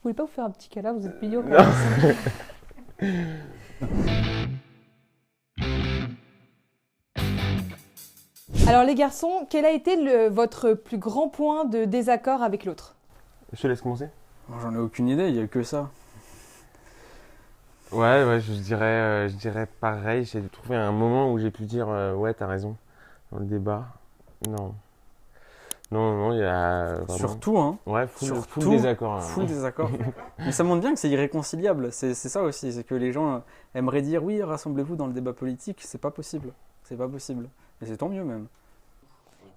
voulez pas vous faire un petit câlin, vous êtes mignons quand Non. même. Alors les garçons, quel a été votre plus grand point de désaccord avec l'autre? Je te laisse commencer. J'en ai aucune idée, il n'y a que ça. Ouais, je dirais pareil. J'ai trouvé un moment où j'ai pu dire ouais, t'as raison dans le débat. Non, non, il y a vraiment... Surtout, hein. Ouais, full Surtout, désaccord. Hein. Full désaccord. Mais ça montre bien que c'est irréconciliable. C'est ça aussi, c'est que les gens aimeraient dire oui, rassemblez-vous dans le débat politique. C'est pas possible. C'est pas possible. Et c'est tant mieux même.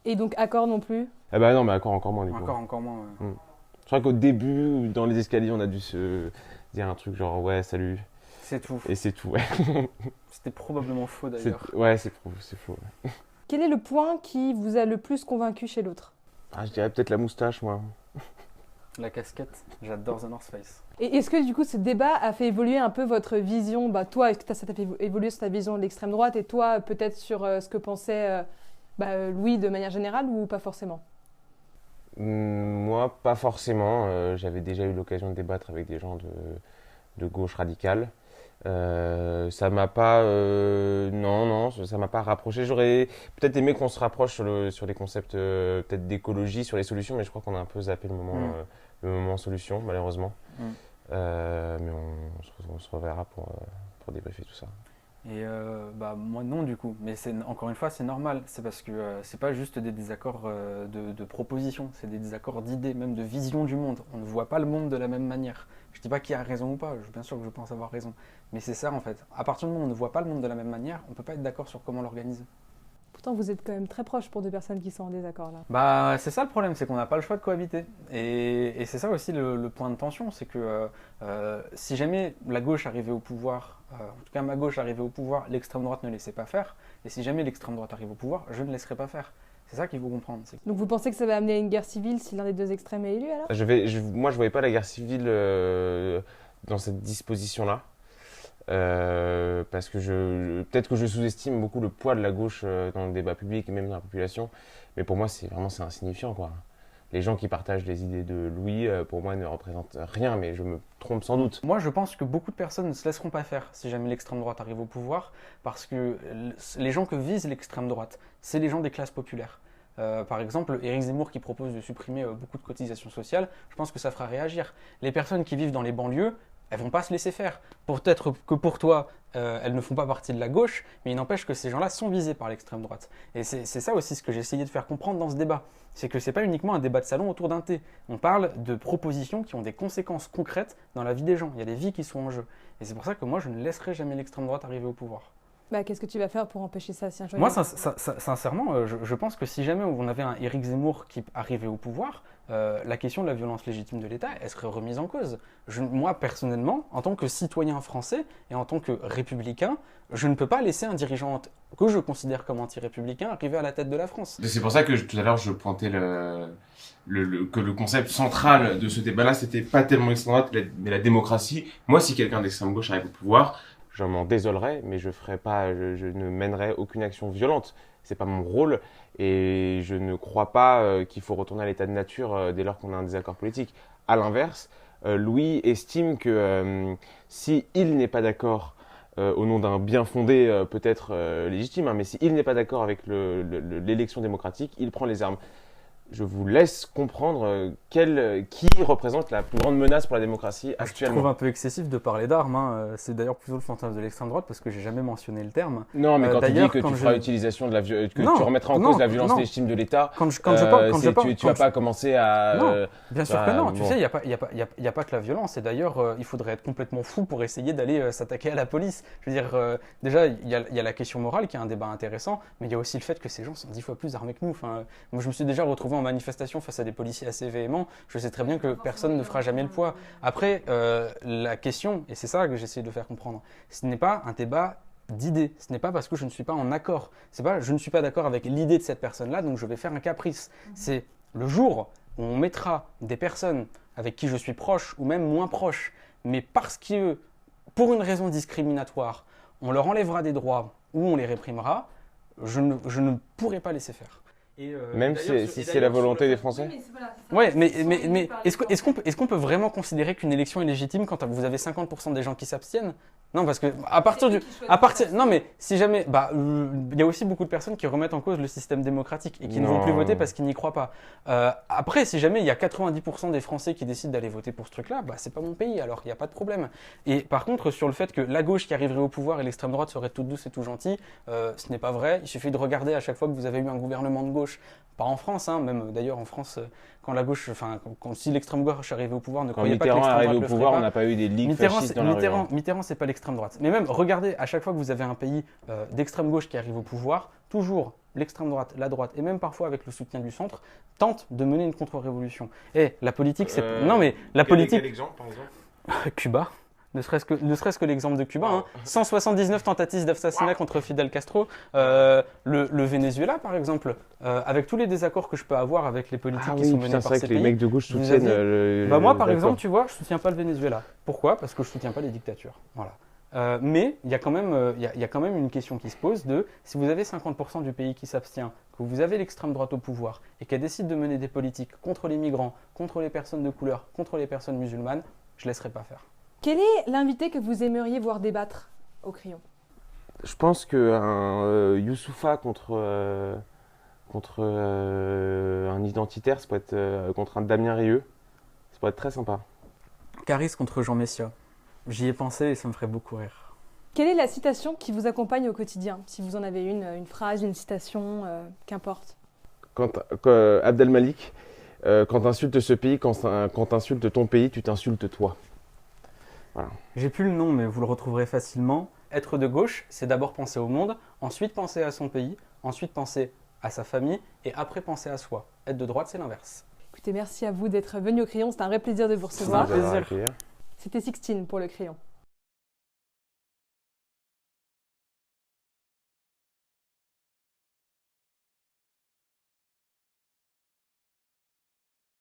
Et donc accord non plus? Ah bah non, mais encore moins du coup. Encore moins. Ouais. Je crois qu'au début, dans les escaliers, on a dû se dire un truc genre ouais, salut. C'est tout. Et c'est tout, ouais. C'était probablement faux d'ailleurs. Ouais, c'est faux. Ouais. Quel est le point qui vous a le plus convaincu chez l'autre? Ah, je dirais peut-être la moustache, moi. La casquette, j'adore The North Face. Et est-ce que du coup ce débat a fait évoluer un peu votre vision? Toi, est-ce que ça t'a fait évoluer sur ta vision de l'extrême droite et toi peut-être sur ce que pensait Louis de manière générale ou pas forcément? Moi, pas forcément. J'avais déjà eu l'occasion de débattre avec des gens de gauche radicale. Ça m'a pas... non, ça m'a pas rapproché. J'aurais peut-être aimé qu'on se rapproche sur les concepts peut-être d'écologie, sur les solutions, mais je crois qu'on a un peu zappé le moment solution, malheureusement. Mais on se reverra pour débriefer tout ça. Et moi non du coup, mais encore une fois c'est normal, c'est parce que c'est pas juste des désaccords de propositions, c'est des désaccords d'idées, même de vision du monde. On ne voit pas le monde de la même manière. Je dis pas qui a raison ou pas, bien sûr que je pense avoir raison, mais c'est ça en fait. À partir du moment où on ne voit pas le monde de la même manière, on peut pas être d'accord sur comment l'organiser. Pourtant vous êtes quand même très proches pour deux personnes qui sont en désaccord là. Bah c'est ça le problème, c'est qu'on n'a pas le choix de cohabiter. Et c'est ça aussi le point de tension, c'est que si jamais la gauche arrivait au pouvoir, en tout cas ma gauche arrivait au pouvoir, l'extrême droite ne laissait pas faire, et si jamais l'extrême droite arrive au pouvoir, je ne laisserai pas faire. C'est ça qu'il faut comprendre. Donc vous pensez que ça va amener à une guerre civile si l'un des deux extrêmes est élu alors? Moi, je voyais pas la guerre civile dans cette disposition-là. Parce que peut-être que je sous-estime beaucoup le poids de la gauche dans le débat public et même dans la population, mais pour moi c'est insignifiant quoi. Les gens qui partagent les idées de Louis, pour moi, ne représentent rien, mais je me trompe sans doute. Moi, je pense que beaucoup de personnes ne se laisseront pas faire si jamais l'extrême droite arrive au pouvoir, parce que les gens que vise l'extrême droite, c'est les gens des classes populaires. Par exemple, Éric Zemmour qui propose de supprimer beaucoup de cotisations sociales, je pense que ça fera réagir. Les personnes qui vivent dans les banlieues, elles vont pas se laisser faire. Peut-être que pour toi, elles ne font pas partie de la gauche, mais il n'empêche que ces gens-là sont visés par l'extrême droite. Et c'est ça aussi ce que j'ai essayé de faire comprendre dans ce débat. C'est que ce n'est pas uniquement un débat de salon autour d'un thé. On parle de propositions qui ont des conséquences concrètes dans la vie des gens. Il y a des vies qui sont en jeu. Et c'est pour ça que moi, je ne laisserai jamais l'extrême droite arriver au pouvoir. Qu'est-ce que tu vas faire pour empêcher ça si un jour Moi, sincèrement, je pense que si jamais on avait un Éric Zemmour qui arrivait au pouvoir, la question de la violence légitime de l'État, elle serait remise en cause. Moi, personnellement, en tant que citoyen français et en tant que républicain, je ne peux pas laisser un dirigeant que je considère comme anti-républicain arriver à la tête de la France. C'est pour ça que tout à l'heure je pointais que le concept central de ce débat-là, c'était pas tellement l'extrême droite, mais la démocratie. Moi, si quelqu'un d'extrême gauche arrive au pouvoir, je m'en désolerais, mais je ne mènerai aucune action violente. C'est pas mon rôle, et je ne crois pas qu'il faut retourner à l'état de nature dès lors qu'on a un désaccord politique. À l'inverse, Louis estime que si il n'est pas d'accord, au nom d'un bien fondé peut-être légitime, mais si il n'est pas d'accord avec l'élection démocratique, il prend les armes. Je vous laisse comprendre qui représente la plus grande menace pour la démocratie Je actuellement. trouve un peu excessif de parler d'armes. C'est d'ailleurs plutôt le fantasme de l'extrême droite parce que j'ai jamais mentionné le terme. Non, mais quand tu dis que tu feras utilisation de tu remettras en cause la violence légitime de l'État, tu vas pas commencer à... Non, bien sûr que non. Tu sais, il n'y a pas que la violence. Et d'ailleurs, il faudrait être complètement fou pour essayer d'aller s'attaquer à la police. Je veux dire, déjà, il y a la question morale qui est un débat intéressant, mais il y a aussi le fait que ces gens sont 10 fois plus armés que nous. Enfin, moi, je me suis déjà retrouvé en manifestation face à des policiers assez véhéments. Je sais très bien que personne ne fera jamais le poids. Après, la question, et c'est ça que j'essaie de faire comprendre, ce n'est pas un débat d'idées. Ce n'est pas parce que je ne suis pas en accord. C'est pas je ne suis pas d'accord avec l'idée de cette personne-là, donc je vais faire un caprice. C'est le jour où on mettra des personnes avec qui je suis proche ou même moins proche, mais parce que, pour une raison discriminatoire, on leur enlèvera des droits ou on les réprimera, je ne pourrai pas laisser faire. Même si c'est la volonté des Français. Ouais, mais est-ce qu'on peut vraiment considérer qu'une élection est légitime quand vous avez 50% des gens qui s'abstiennent? Non, parce que non, mais si jamais, il y a aussi beaucoup de personnes qui remettent en cause le système démocratique et qui ne vont plus voter parce qu'ils n'y croient pas. Après, si jamais il y a 90% des Français qui décident d'aller voter pour ce truc-là, c'est pas mon pays, alors il n'y a pas de problème. Et par contre, sur le fait que la gauche qui arriverait au pouvoir et l'extrême droite serait toute douce et tout gentille, ce n'est pas vrai. Il suffit de regarder à chaque fois que vous avez eu un gouvernement de gauche, pas en France, hein, même d'ailleurs en France, quand la gauche, si l'extrême gauche arrivait au pouvoir, ne croyez pas que l'extrême droite arrive au pouvoir, on n'a pas eu des ligues fascistes dans la rue. Mitterrand, c'est pas l'extrême droite. Mais même, regardez, à chaque fois que vous avez un pays d'extrême gauche qui arrive au pouvoir, toujours l'extrême droite, la droite, et même parfois avec le soutien du centre, tente de mener une contre-révolution. Et la politique, c'est... Non mais, la politique... Quel exemple, par exemple? Cuba. Ne serait-ce que l'exemple de Cuba, hein. 179 tentatives d'assassinat contre Fidel Castro. Le Venezuela, par exemple, avec tous les désaccords que je peux avoir avec les politiques qui sont menés par ces pays. C'est vrai que les mecs de gauche soutiennent moi, par exemple, tu vois, je ne soutiens pas le Venezuela. Pourquoi? Parce que je ne soutiens pas les dictatures. Voilà. Mais il y a quand même une question qui se pose de si vous avez 50% du pays qui s'abstient, que vous avez l'extrême droite au pouvoir et qu'elle décide de mener des politiques contre les migrants, contre les personnes de couleur, contre les personnes musulmanes, je ne laisserai pas faire. Quel est l'invité que vous aimeriez voir débattre au Crayon? Je pense qu'un Youssoupha contre un identitaire, ça peut être contre un Damien Rieu, ça pourrait être très sympa. Caris contre Jean Messia. J'y ai pensé et ça me ferait beaucoup rire. Quelle est la citation qui vous accompagne au quotidien? Si vous en avez une phrase, une citation, qu'importe. Abdel Malik, quand tu insultes ce pays, quand tu insultes ton pays, tu t'insultes toi. Voilà. J'ai plus le nom, mais vous le retrouverez facilement. Être de gauche, c'est d'abord penser au monde, ensuite penser à son pays, ensuite penser à sa famille et après penser à soi. Être de droite, c'est l'inverse. Écoutez, merci à vous d'être venu au Crayon. C'était un vrai plaisir de vous recevoir. C'était un plaisir. C'était Sixtine pour le Crayon.